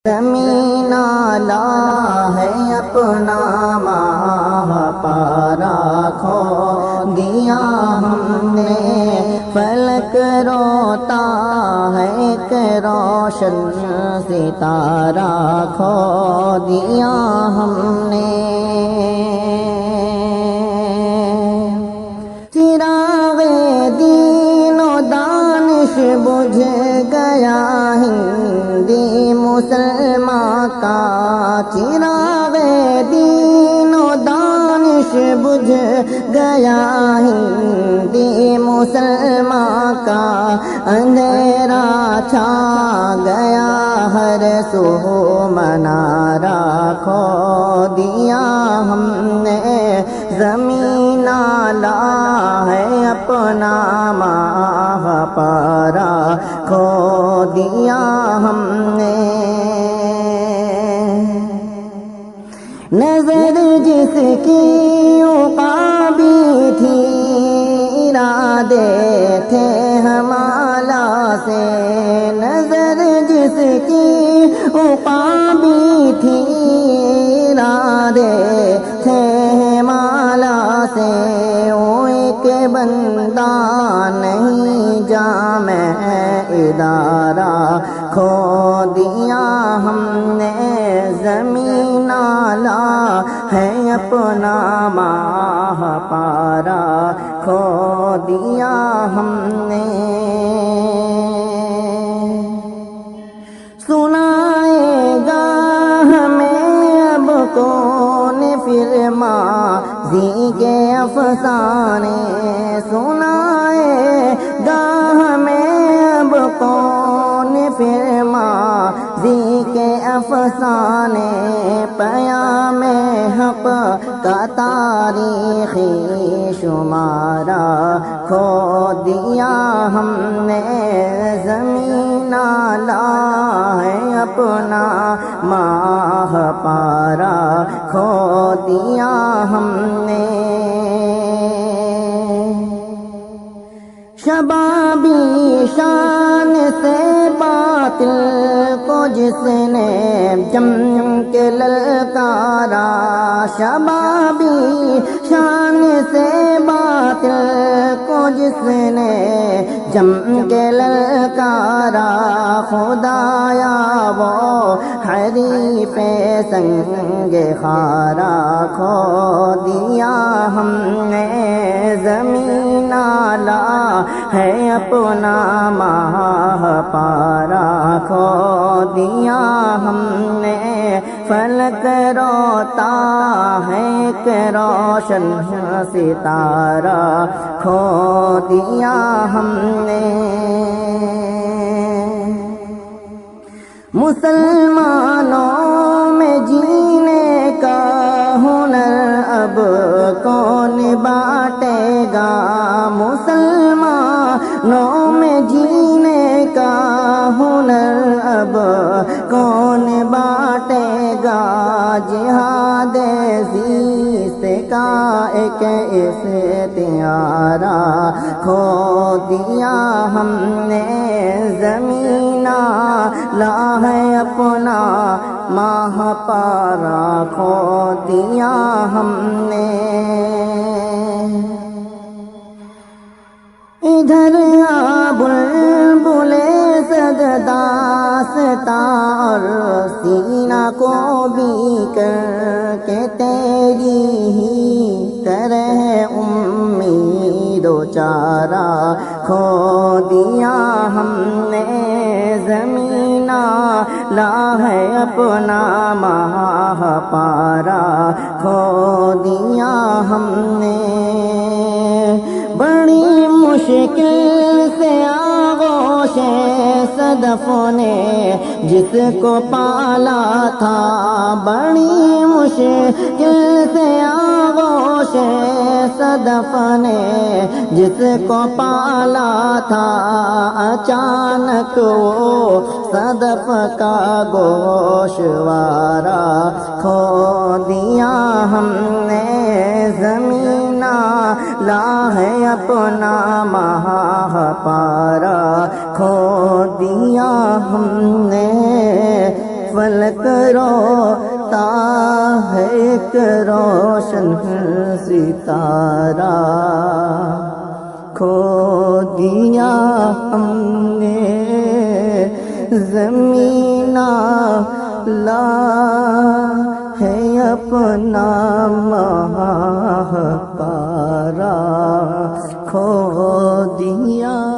زمین لا ہے اپنا ماہ پارا کھو دیا ہم نے، فلک روتا ہے ایک روشن ستارہ کھو دیا ہم نے، چراغ دین و دانش بجھ گیا ہندی مسلمان کا، چراغ دین و دانش بجھ گیا ہندی مسلمان کا، اندھیرا چھا گیا ہر سو منارہ کھو دیا ہم نے، زمین لا ہے اپنا ماہ پارا کھو دیا ہم نے، نظر جس کی عقابی تھی ارادے تھے ہمالا سے، نظر جس کی عقابی تھی ارادے تھے ہمالا سے، وہ ایک بندہ نہیں جامع ادارہ کھو دیا ہم نے، زمین لا ہے اپنا ماہ پارا کھو دیا ہم نے، سنائے گا ہمیں اب کون پھر ماضی کے افسانے، سنائے گا ہمیں اب کون پھر ماضی کے افسانے، پیام حق کا تاریخی شمارہ کھو دیا ہم نے، زمین لا ہے اپنا ماہ پارا کھو دیا ہم نے، شبابی شان سے باطل کو جس نے جم کے للکارا، شبابی شان سے باطل کو جس نے جم کے للکارا، خدایا وہ حریف سنگ خارا کھو دیا ہم نے، زمین لا ہے اپنا ماہ پارا کھو دیا ہم نے، فلک روتا ہے ایک روشن ستارہ کھو دیا ہم نے، مسلمانوں میں جینے کا ہنر اب کون بانٹے گا، مسلمانوں میں جینے کا ہنر اب کون بانٹے گا، جہاد زیست کا ایک استعارہ کھو دیا ہم نے، زمین لا ہے اپنا ماہ پارا کھو دیا ہم نے، ادھر آ بلبلے صد داستاں اور سینہ کو بھی کر کے تیری ہی طرح امید و چارہ کھو دیا ہم نے، زمین لا ہے اپنا ماہ پارا کھو دیا ہم نے، بڑی مشکل سے آغوش صدف نے جس کو پالا تھا، بڑی مشکل سے آغوش صدف نے جس کو پالا تھا، اچانک وہ صدف کا گوشوارہ کھو دیا ہم نے، زمین لا ہے اپنا ماہ پارا کھو دیا ہم نے، فلک روتا ہے ایک روشن ستارہ، کھو دیا ہم نے زمین لا ہے اپنا ماہ پارا، کھو دیا